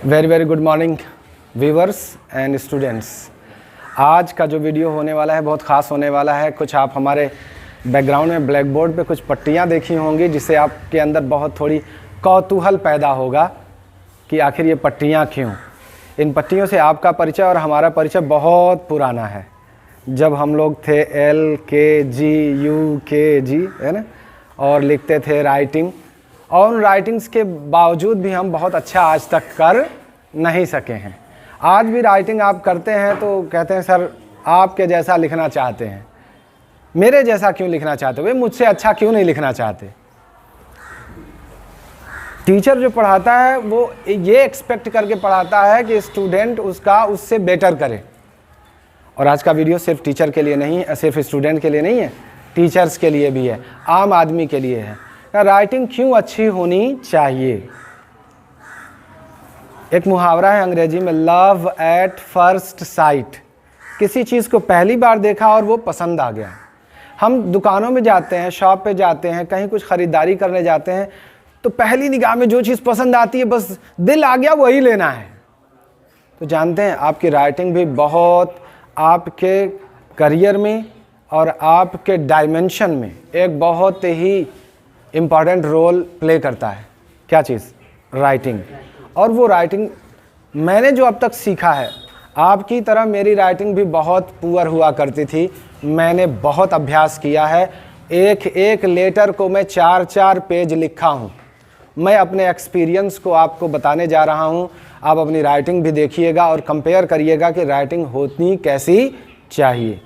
Very very good morning viewers and students. आज का जो वीडियो होने वाला है बहुत ख़ास होने वाला है। कुछ आप हमारे बैकग्राउंड में ब्लैक बोर्ड पे कुछ पट्टियाँ देखी होंगी जिससे आपके अंदर बहुत थोड़ी कौतूहल पैदा होगा कि आखिर ये पट्टियाँ क्यों। इन पट्टियों से आपका परिचय और हमारा परिचय बहुत पुराना है। जब हम लोग थे LKG UKG है ना, और लिखते थे राइटिंग, और उन राइटिंग्स के बावजूद भी हम बहुत अच्छा आज तक कर नहीं सके हैं। आज भी राइटिंग आप करते हैं तो कहते हैं सर आपके जैसा लिखना चाहते हैं, मेरे जैसा क्यों लिखना चाहते हो, वे मुझसे अच्छा क्यों नहीं लिखना चाहते। टीचर जो पढ़ाता है वो ये एक्सपेक्ट करके पढ़ाता है कि स्टूडेंट उसका उससे बेटर करे। और आज का वीडियो सिर्फ टीचर के लिए नहीं है, सिर्फ स्टूडेंट के लिए नहीं है, टीचर्स के लिए भी है, आम आदमी के लिए है। राइटिंग क्यों अच्छी होनी चाहिए। एक मुहावरा है अंग्रेजी में, लव एट फर्स्ट साइट। किसी चीज़ को पहली बार देखा और वो पसंद आ गया। हम दुकानों में जाते हैं, शॉप पे जाते हैं, कहीं कुछ ख़रीदारी करने जाते हैं तो पहली निगाह में जो चीज़ पसंद आती है बस दिल आ गया वही लेना है। तो जानते हैं आपकी राइटिंग भी बहुत आपके करियर में और आपके डायमेंशन में एक बहुत ही इम्पॉर्टेंट रोल प्ले करता है। क्या चीज़? राइटिंग। और वो राइटिंग मैंने जो अब तक सीखा है, आपकी तरह मेरी राइटिंग भी बहुत पुअर हुआ करती थी। मैंने बहुत अभ्यास किया है, एक एक लेटर को मैं 4-4 पेज लिखा हूँ। मैं अपने एक्सपीरियंस को आपको बताने जा रहा हूँ। आप अपनी राइटिंग भी देखिएगा और कंपेयर करिएगा कि राइटिंग होनी कैसी चाहिए।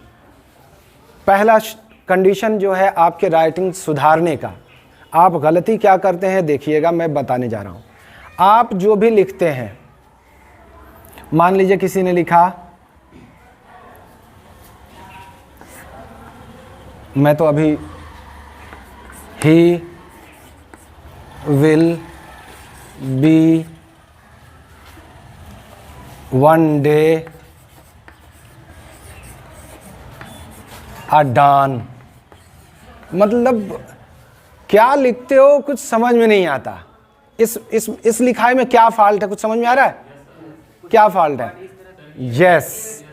पहला कंडीशन जो है आपके राइटिंग सुधारने का, आप गलती क्या करते हैं देखिएगा, मैं बताने जा रहा हूँ। आप जो भी लिखते हैं, मान लीजिए किसी ने लिखा, मैं तो अभी ही will be one day a don. मतलब क्या लिखते हो कुछ समझ में नहीं आता। इस लिखाई में क्या फॉल्ट है, कुछ समझ में आ रहा है? क्या फॉल्ट है? यस,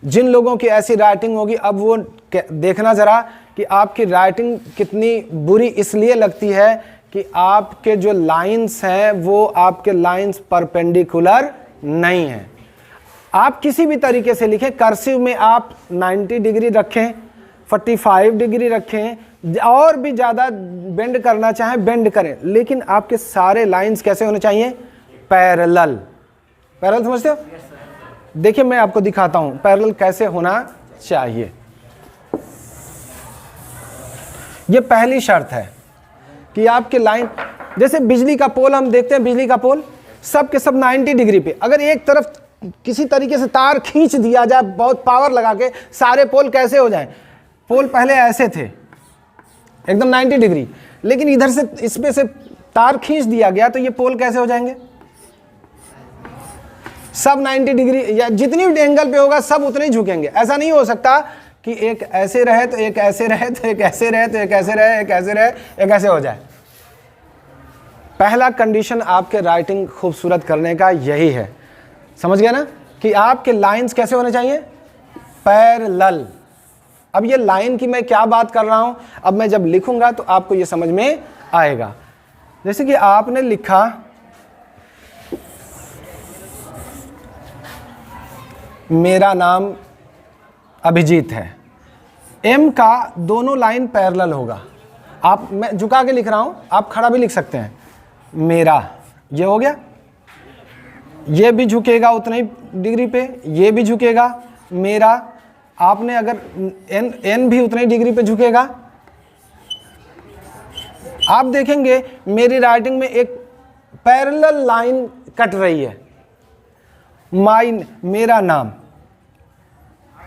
जिन लोगों की ऐसी राइटिंग होगी, अब वो देखना ज़रा कि आपकी राइटिंग कितनी बुरी इसलिए लगती है कि आपके जो लाइंस हैं वो आपके लाइंस परपेंडिकुलर नहीं हैं। आप किसी भी तरीके से लिखें, कर्सिव में आप 90 डिग्री रखें, 45 डिग्री रखें, और भी ज़्यादा बेंड करना चाहें बेंड करें, लेकिन आपके सारे लाइंस कैसे होने चाहिए? पैरेलल। पैरेलल समझते हो? देखिए मैं आपको दिखाता हूं पैरेलल कैसे होना चाहिए। ये पहली शर्त है कि आपके लाइन, जैसे बिजली का पोल हम देखते हैं, बिजली का पोल सब के सब 90 डिग्री पे, अगर एक तरफ किसी तरीके से तार खींच दिया जाए बहुत पावर लगा के, सारे पोल कैसे हो जाएं? पोल पहले ऐसे थे एकदम 90 डिग्री, लेकिन इधर से इसमें से तार खींच दिया गया तो ये पोल कैसे हो जाएंगे? सब 90 डिग्री, या जितनी एंगल पे होगा सब उतने ही झुकेंगे। ऐसा नहीं हो सकता कि एक ऐसे रहे तो एक ऐसे रहे तो एक ऐसे रहे तो एक ऐसे रहे, एक ऐसे रहे, एक ऐसे हो जाए। पहला कंडीशन आपके राइटिंग खूबसूरत करने का यही है, समझ गया ना, कि आपके लाइंस कैसे होने चाहिए? पैरेलल। अब ये लाइन की मैं क्या बात कर रहा हूं, अब मैं जब लिखूंगा तो आपको ये समझ में आएगा। जैसे कि आपने लिखा, मेरा नाम अभिजीत है, एम का दोनों लाइन पैरेलल होगा। आप, मैं झुका के लिख रहा हूं, आप खड़ा भी लिख सकते हैं। मेरा, ये हो गया, ये भी झुकेगा उतने ही डिग्री पे, ये भी झुकेगा। मेरा, आपने अगर एन भी उतने ही डिग्री पे झुकेगा। आप देखेंगे मेरी राइटिंग में एक पैरेलल लाइन कट रही है। मेरा नाम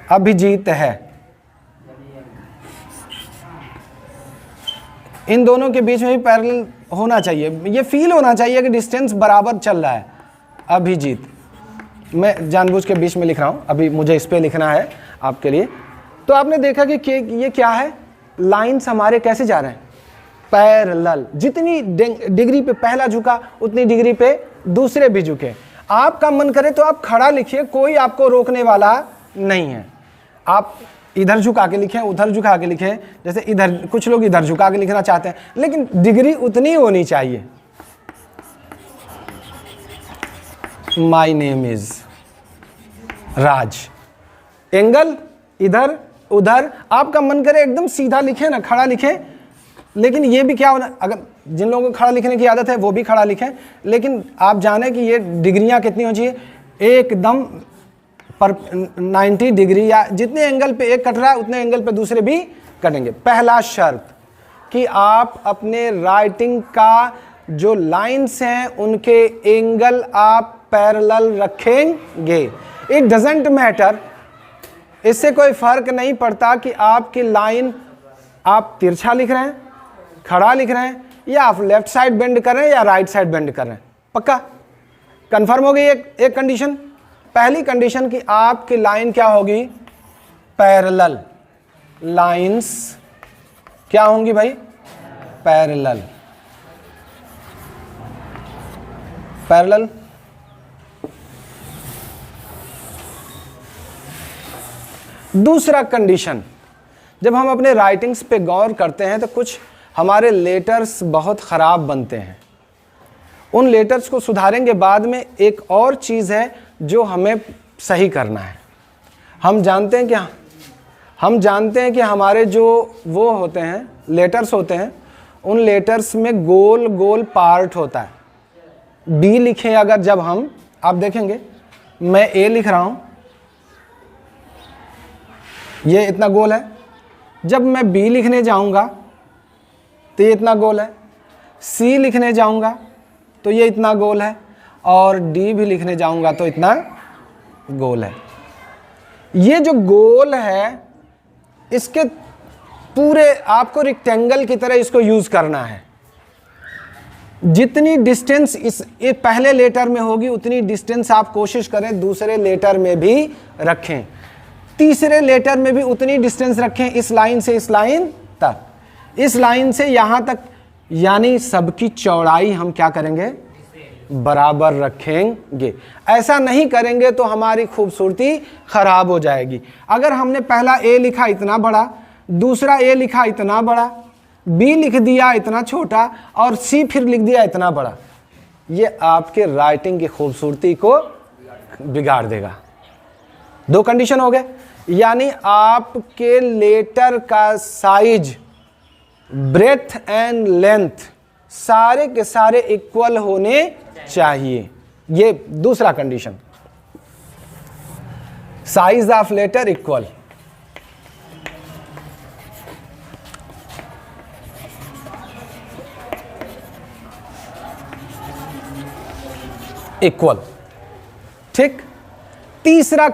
अभिजीत है, इन दोनों के बीच में भी पैरेलल होना चाहिए। ये फील होना चाहिए कि डिस्टेंस बराबर चल रहा है। अभिजीत, मैं जानबूझ के बीच में लिख रहा हूँ, अभी मुझे इस पे लिखना है आपके लिए। तो आपने देखा कि ये क्या है, लाइंस हमारे कैसे जा रहे हैं? पैरेलल। जितनी डिग्री पे पहला झुका उतनी डिग्री पे दूसरे भी झुके। आपका मन करे तो आप खड़ा लिखिए, कोई आपको रोकने वाला नहीं है। आप इधर झुका के लिखें, उधर झुका के लिखें, जैसे इधर कुछ लोग इधर झुका के लिखना चाहते हैं, लेकिन डिग्री उतनी होनी चाहिए। My name is Raj, angle इधर उधर, आपका मन करे एकदम सीधा लिखे ना, खड़ा लिखे, लेकिन ये भी क्या होना, अगर जिन लोगों को खड़ा लिखने की आदत है वो भी खड़ा लिखें, लेकिन आप जाने कि ये डिग्रियां कितनी होनी चाहिए, एकदम पर 90 डिग्री, या जितने एंगल पे एक कट रहा है उतने एंगल पे दूसरे भी कटेंगे। पहला शर्त कि आप अपने राइटिंग का जो लाइन्स हैं उनके एंगल आप पैरेलल रखेंगे। इट डजेंट मैटर, इससे कोई फर्क नहीं पड़ता कि आपकी लाइन आप तिरछा लिख रहे हैं, खड़ा लिख रहे हैं, या आप लेफ्ट साइड बेंड कर रहे हैं या राइट साइड बेंड कर रहे हैं। पक्का कंफर्म हो गई एक कंडीशन। पहली कंडीशन कि आपकी लाइन क्या होगी, पैरेलल, लाइंस क्या होंगी भाई, पैरेलल, पैरेलल। दूसरा कंडीशन, जब हम अपने राइटिंग्स पे गौर करते हैं तो कुछ हमारे लेटर्स बहुत ख़राब बनते हैं। उन लेटर्स को सुधारेंगे बाद में। एक और चीज़ है जो हमें सही करना है। हम जानते हैं कि हमारे जो वो होते हैं लेटर्स होते हैं, उन लेटर्स में गोल गोल पार्ट होता है। बी लिखें अगर, जब हम, आप देखेंगे मैं ए लिख रहा हूँ, ये इतना गोल है। जब मैं बी लिखने जाऊँगा तो ये इतना गोल है, सी लिखने जाऊँगा तो ये इतना गोल है, और डी भी लिखने जाऊँगा तो इतना गोल है। ये जो गोल है इसके पूरे आपको रेक्टेंगल की तरह इसको यूज़ करना है। जितनी डिस्टेंस इस पहले लेटर में होगी उतनी डिस्टेंस आप कोशिश करें दूसरे लेटर में भी रखें, तीसरे लेटर में भी उतनी डिस्टेंस रखें, इस लाइन से इस लाइन तक, इस लाइन से यहाँ तक, यानी सबकी चौड़ाई हम क्या करेंगे, बराबर रखेंगे। ऐसा नहीं करेंगे तो हमारी खूबसूरती खराब हो जाएगी। अगर हमने पहला ए लिखा इतना बड़ा, दूसरा ए लिखा इतना बड़ा, बी लिख दिया इतना छोटा, और सी फिर लिख दिया इतना बड़ा, ये आपके राइटिंग की खूबसूरती को बिगाड़ देगा। दो कंडीशन हो गए, यानी आपके लेटर का साइज, ब्रेथ एंड लेंथ सारे के सारे इक्वल होने चाहिए। ये दूसरा condition, size of letter equal. Equal, ठीक। तीसरा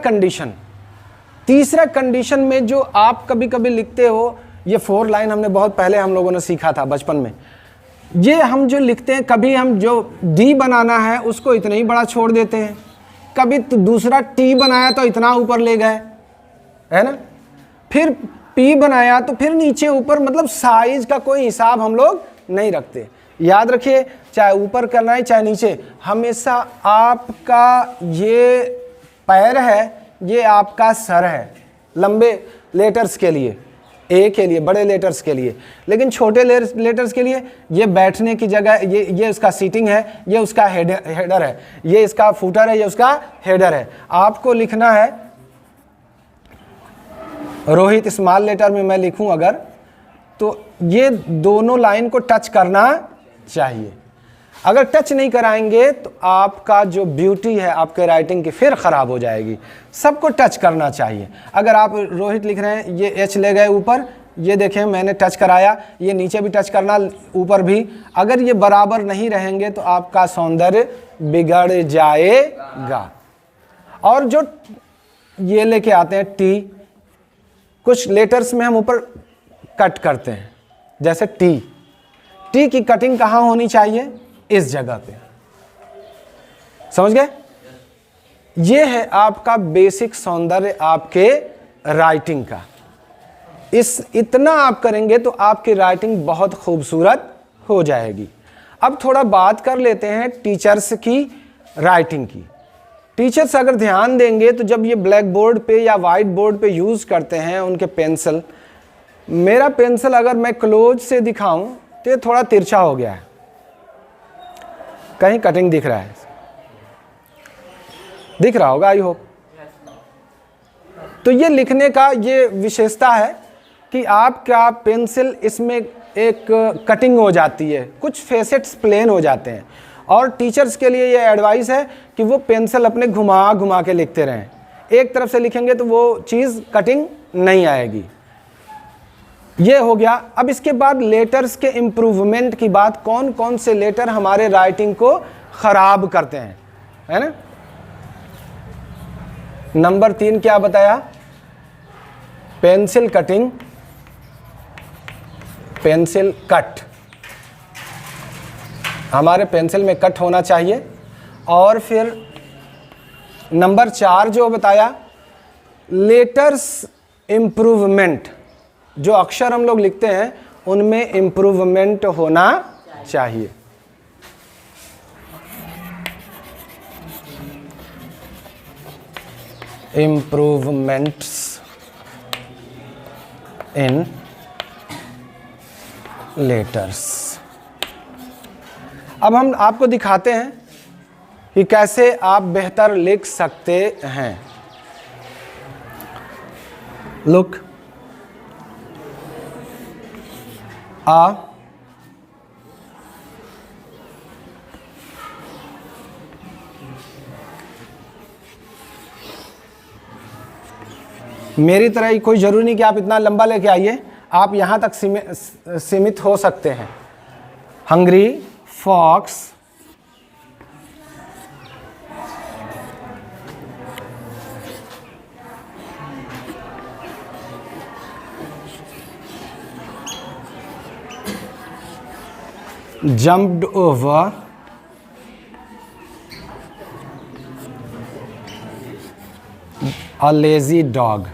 कंडीशन में जो आप कभी कभी लिखते हो, ये 4 लाइन हमने बहुत पहले हम लोगों ने सीखा था बचपन में। ये हम जो लिखते हैं, कभी हम जो डी बनाना है उसको इतना ही बड़ा छोड़ देते हैं, कभी तो दूसरा टी बनाया तो इतना ऊपर ले गए, है ना, फिर पी बनाया तो फिर नीचे ऊपर, मतलब साइज का कोई हिसाब हम लोग नहीं रखते। याद रखिए, चाहे ऊपर करना है चाहे नीचे, हमेशा आपका ये पैर है, ये आपका सर है, लंबे लेटर्स के लिए, ए के लिए, बड़े लेटर्स के लिए। लेकिन छोटे लेटर्स के लिए ये बैठने की जगह, ये उसका सीटिंग है, ये उसका हेडर है, ये इसका फूटर है, ये उसका हेडर है। आपको लिखना है रोहित, स्मॉल लेटर में मैं लिखूं अगर, तो ये दोनों लाइन को टच करना चाहिए। अगर टच नहीं कराएंगे तो आपका जो ब्यूटी है आपके राइटिंग की फिर ख़राब हो जाएगी। सबको टच करना चाहिए। अगर आप रोहित लिख रहे हैं, ये एच ले गए ऊपर, ये देखें मैंने टच कराया, ये नीचे भी टच करना, ऊपर भी। अगर ये बराबर नहीं रहेंगे तो आपका सौंदर्य बिगड़ जाएगा। और जो ये लेके आते हैं टी, कुछ लेटर्स में हम ऊपर कट करते हैं, जैसे टी की कटिंग कहाँ होनी चाहिए, इस जगह पे। समझ गए? ये है आपका बेसिक सौंदर्य आपके राइटिंग का। इतना आप करेंगे तो आपकी राइटिंग बहुत खूबसूरत हो जाएगी। अब थोड़ा बात कर लेते हैं टीचर्स की राइटिंग की। टीचर्स अगर ध्यान देंगे तो जब ये ब्लैक बोर्ड पे या वाइट बोर्ड पे यूज़ करते हैं उनके पेंसिल, मेरा पेंसिल अगर मैं क्लोज से दिखाऊं तो ये थोड़ा तिरछा हो गया है, कहीं कटिंग दिख रहा है, दिख रहा होगा आई होप। तो ये लिखने का ये विशेषता है कि आपका पेंसिल इसमें एक कटिंग हो जाती है, कुछ फेसेट्स प्लेन हो जाते हैं। और टीचर्स के लिए ये एडवाइस है कि वो पेंसिल अपने घुमा घुमा के लिखते रहें, एक तरफ से लिखेंगे तो वो चीज़ कटिंग नहीं आएगी। ये हो गया। अब इसके बाद लेटर्स के इम्प्रूवमेंट की बात, कौन कौन से लेटर हमारे राइटिंग को ख़राब करते हैं, है ना। नंबर 3 क्या बताया, पेंसिल कटिंग, पेंसिल कट, हमारे पेंसिल में कट होना चाहिए। और फिर नंबर 4 जो बताया, लेटर्स इम्प्रूवमेंट, जो अक्षर हम लोग लिखते हैं उनमें इम्प्रूवमेंट होना चाहिए। इम्प्रूवमेंट्स इन लेटर्स। अब हम आपको दिखाते हैं कि कैसे आप बेहतर लिख सकते हैं। लुक, मेरी तरह ही कोई ज़रूरी नहीं कि आप इतना लंबा लेके आइए, आप यहाँ तक सीमित हो सकते हैं। Hungry fox jumped over a lazy dog.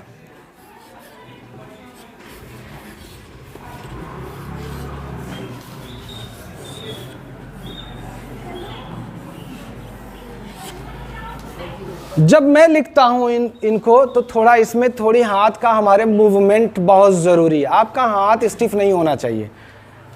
जब मैं लिखता हूं इनको तो थोड़ा इसमें थोड़ी हाथ का हमारे मूवमेंट बहुत ज़रूरी है। आपका हाथ स्टिफ नहीं होना चाहिए,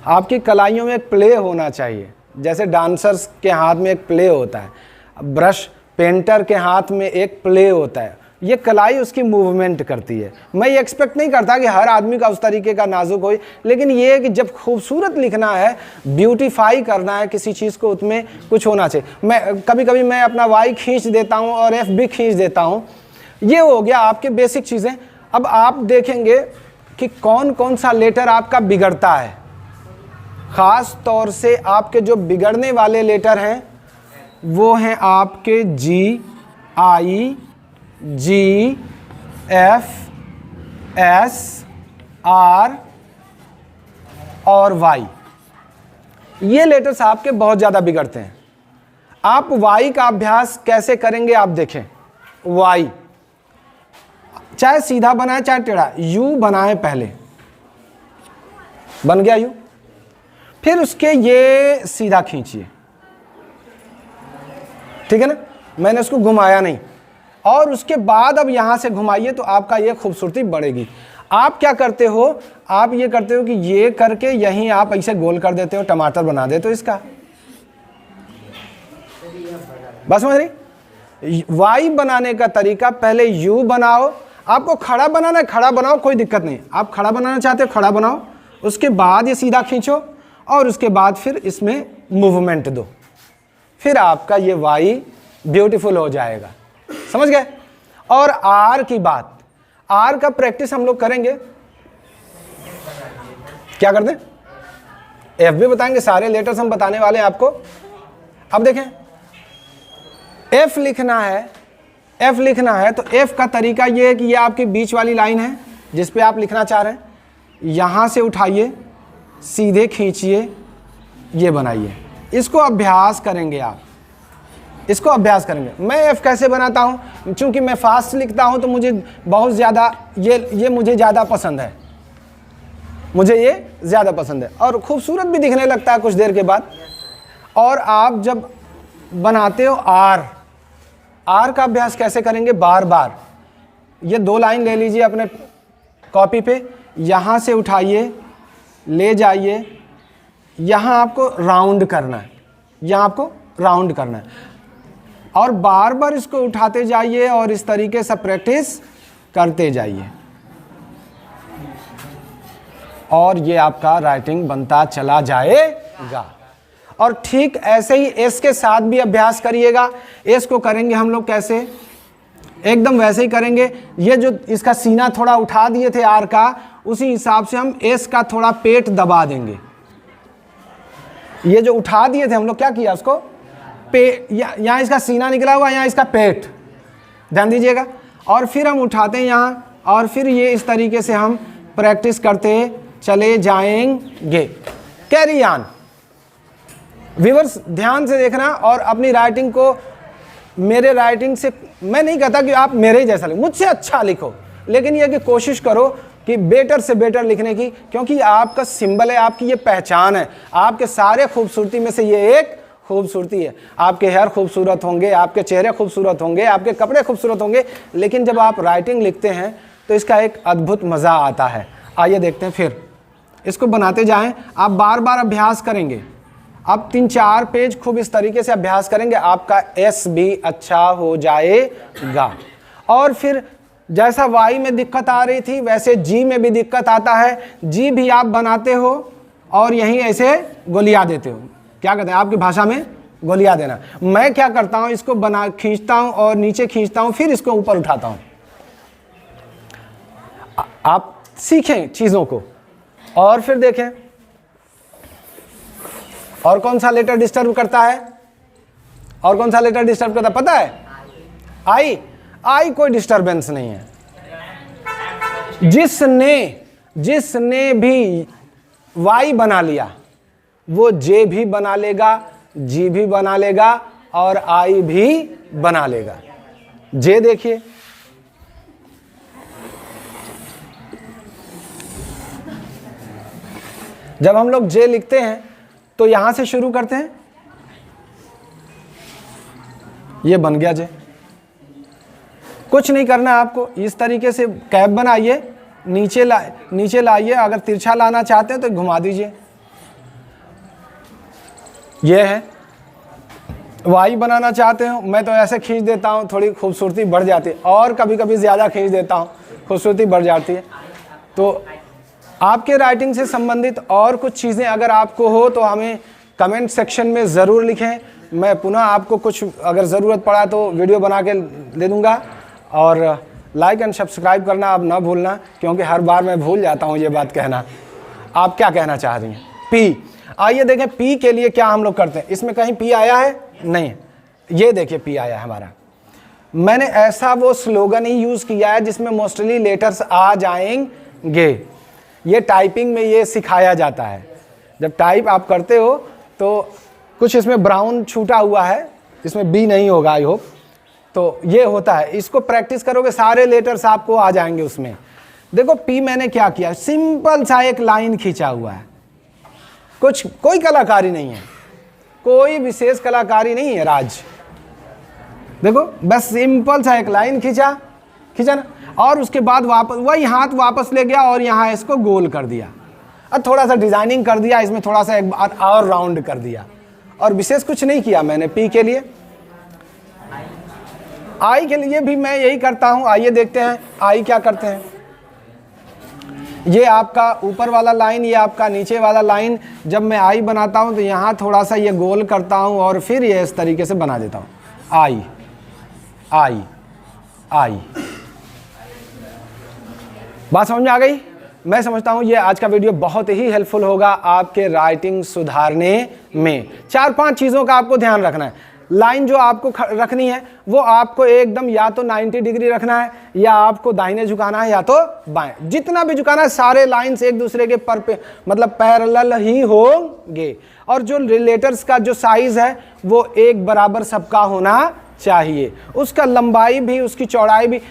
आपकी कलाइयों में एक प्ले होना चाहिए। जैसे डांसर्स के हाथ में एक प्ले होता है, ब्रश पेंटर के हाथ में एक प्ले होता है, ये कलाई उसकी मूवमेंट करती है। मैं ये एक्सपेक्ट नहीं करता कि हर आदमी का उस तरीके का नाजुक हो, लेकिन ये है कि जब खूबसूरत लिखना है, ब्यूटीफाई करना है किसी चीज़ को, उसमें कुछ होना चाहिए। मैं कभी कभी मैं अपना वाई खींच देता हूँ और एफ भी खींच देता हूँ। ये हो गया आपके बेसिक चीज़ें। अब आप देखेंगे कि कौन कौन सा लेटर आपका बिगड़ता है। ख़ास तौर से आपके जो बिगड़ने वाले लेटर हैं वो हैं आपके जी, आई, जी, एफ, एस, आर और वाई। ये लेटर्स आपके बहुत ज़्यादा बिगड़ते हैं। आप वाई का अभ्यास कैसे करेंगे आप देखें। वाई चाहे सीधा बनाए चाहे टेढ़ा, यू बनाए, पहले बन गया यू, फिर उसके ये सीधा खींचिए, ठीक है ना, मैंने उसको घुमाया नहीं, और उसके बाद अब यहां से घुमाइए तो आपका ये खूबसूरती बढ़ेगी। आप क्या करते हो, आप ये करते हो कि ये करके यहीं आप ऐसे गोल कर देते हो, टमाटर बना देते हो इसका, बस समझ रही। वाई बनाने का तरीका, पहले यू बनाओ, आपको खड़ा बनाना है खड़ा बनाओ, कोई दिक्कत नहीं। आप खड़ा बनाना चाहते हो खड़ा बनाओ, उसके बाद ये सीधा खींचो और उसके बाद फिर इसमें मूवमेंट दो, फिर आपका ये वाई ब्यूटीफुल हो जाएगा। समझ गए। और आर की बात, आर का प्रैक्टिस हम लोग करेंगे, क्या करते हैं, एफ भी बताएंगे, सारे लेटर्स हम बताने वाले हैं आपको। अब देखें, एफ लिखना है, एफ लिखना है तो एफ का तरीका ये है कि ये आपकी बीच वाली लाइन है जिस पे आप लिखना चाह रहे हैं, यहां से उठाइए, सीधे खींचिए, ये बनाइए। इसको अभ्यास करेंगे आप, इसको अभ्यास करेंगे। मैं एफ कैसे बनाता हूं, चूंकि मैं फास्ट लिखता हूं तो मुझे बहुत ज़्यादा ये मुझे ज़्यादा पसंद है, मुझे ये ज़्यादा पसंद है और खूबसूरत भी दिखने लगता है कुछ देर के बाद। और आप जब बनाते हो आर, आर का अभ्यास कैसे करेंगे, बार बार ये 2 लाइन ले लीजिए अपने कॉपी पे, यहाँ से उठाइए ले जाइए, यहाँ आपको राउंड करना है, यहाँ आपको राउंड करना है और बार बार इसको उठाते जाइए और इस तरीके से प्रैक्टिस करते जाइए और ये आपका राइटिंग बनता चला जाएगा। और ठीक ऐसे ही एस के साथ भी अभ्यास करिएगा। एस को करेंगे हम लोग कैसे, एकदम वैसे ही करेंगे। ये जो इसका सीना थोड़ा उठा दिए थे आर का, उसी हिसाब से हम एस का थोड़ा पेट दबा देंगे। ये जो उठा दिए थे हम लोग, क्या किया उसको, यहाँ इसका सीना निकला हुआ, यहाँ इसका पेट, ध्यान दीजिएगा। और फिर हम उठाते हैं यहाँ और फिर ये इस तरीके से हम प्रैक्टिस करते चले जाएंगे। Carry on. व्यूअर्स ध्यान से देखना और अपनी राइटिंग को, मेरे राइटिंग से मैं नहीं कहता कि आप मेरे ही जैसा लिखो, मुझसे अच्छा लिखो, लेकिन यह कि कोशिश करो कि बेटर से बेटर लिखने की, क्योंकि आपका सिंबल है, आपकी ये पहचान है। आपके सारे खूबसूरती में से ये एक खूबसूरती है। आपके हेयर खूबसूरत होंगे, आपके चेहरे खूबसूरत होंगे, आपके कपड़े खूबसूरत होंगे, लेकिन जब आप राइटिंग लिखते हैं तो इसका एक अद्भुत मज़ा आता है। आइए देखते हैं, फिर इसको बनाते जाएं। आप बार बार अभ्यास करेंगे। आप 3-4 पेज खूब इस तरीके से अभ्यास करेंगे, आपका एस भी अच्छा हो जाएगा। और फिर जैसा वाई में दिक्कत आ रही थी वैसे जी में भी दिक्कत आता है। जी भी आप बनाते हो और यहीं ऐसे गोलिया देते हो, क्या कहते हैं आपकी भाषा में, गोलिया देना। मैं क्या करता हूं, इसको बना खींचता हूं और नीचे खींचता हूं, फिर इसको ऊपर उठाता हूं। आप सीखें चीजों को और फिर देखें। और कौन सा लेटर डिस्टर्ब करता है, और कौन सा लेटर डिस्टर्ब करता है पता है, आई। आई कोई डिस्टरबेंस नहीं है। जिसने भी वाई बना लिया वो जे भी बना लेगा, जी भी बना लेगा और आई भी बना लेगा। जे देखिए, जब हम लोग जे लिखते हैं तो यहां से शुरू करते हैं, ये बन गया जे। कुछ नहीं करना आपको, इस तरीके से कैप बनाइए, नीचे लाइए। अगर तिरछा लाना चाहते हैं तो घुमा दीजिए। ये है वाई बनाना चाहते हो, मैं तो ऐसे खींच देता हूँ, थोड़ी खूबसूरती बढ़ जाती है, और कभी कभी ज़्यादा खींच देता हूँ, खूबसूरती बढ़ जाती है। तो आपके राइटिंग से संबंधित और कुछ चीज़ें अगर आपको हो तो हमें कमेंट सेक्शन में ज़रूर लिखें। मैं पुनः आपको कुछ अगर ज़रूरत पड़ा तो वीडियो बना के दे दूँगा। और लाइक एंड सब्सक्राइब करना आप ना भूलना, क्योंकि हर बार मैं भूल जाता हूँ ये बात कहना। आप क्या कहना चाह रही हैं, पी। आइए देखें पी के लिए क्या हम लोग करते हैं। इसमें कहीं पी आया है, नहीं, ये देखिए पी आया है हमारा। मैंने ऐसा वो स्लोगन ही यूज़ किया है जिसमें मोस्टली लेटर्स आ जाएंगे। ये टाइपिंग में ये सिखाया जाता है। जब टाइप आप करते हो तो कुछ इसमें ब्राउन छूटा हुआ है, इसमें बी नहीं होगा आई होप। तो ये होता है, इसको प्रैक्टिस करोगे सारे लेटर्स आपको आ जाएंगे उसमें। देखो पी मैंने क्या किया, सिंपल सा एक लाइन खींचा हुआ है, कोई कलाकारी नहीं है, कोई विशेष कलाकारी नहीं है राज। देखो बस सिंपल सा एक लाइन खींचा ना, और उसके बाद वापस वही हाथ वापस ले गया और यहाँ इसको गोल कर दिया और थोड़ा सा डिजाइनिंग कर दिया, इसमें थोड़ा सा एक बार और राउंड कर दिया, और विशेष कुछ नहीं किया मैंने पी के लिए। आई के लिए भी मैं यही करता हूं। आइए देखते हैं आई क्या करते हैं। ये आपका ऊपर वाला लाइन, ये आपका नीचे वाला लाइन। जब मैं आई बनाता हूं तो यहाँ थोड़ा सा ये गोल करता हूं और फिर ये इस तरीके से बना देता हूं, आई आई आई। बात समझ में आ गई? मैं समझता हूं ये आज का वीडियो बहुत ही हेल्पफुल होगा आपके राइटिंग सुधारने में। 4-5 चीज़ों का आपको ध्यान रखना है। लाइन जो आपको रखनी है वो आपको एकदम या तो 90 डिग्री रखना है, या आपको दाहिने झुकाना है, या तो बाएं। जितना भी झुकाना है सारे लाइंस एक दूसरे के मतलब पैरेलल ही होंगे। और जो रिलेटर्स का जो साइज है वो एक बराबर सबका होना चाहिए। उसका लंबाई भी, उसकी चौड़ाई भी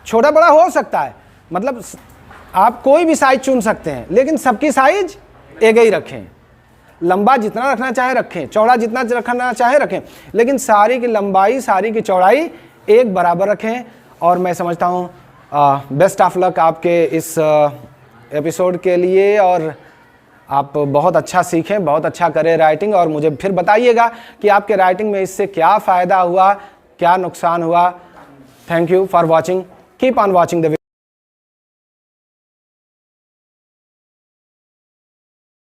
छोटा बड़ा हो सकता है, मतलब आप कोई भी साइज चुन सकते हैं, लेकिन सबकी साइज एक ही रखें। लंबा जितना रखना चाहे रखें, चौड़ा जितना रखना चाहे रखें, लेकिन सारी की लंबाई सारी की चौड़ाई एक बराबर रखें। और मैं समझता हूँ बेस्ट ऑफ लक आपके इस एपिसोड के लिए, और आप बहुत अच्छा सीखें, बहुत अच्छा करें राइटिंग, और मुझे फिर बताइएगा कि आपके राइटिंग में इससे क्या फ़ायदा हुआ, क्या नुकसान हुआ। Thank you for watching, keep on watching the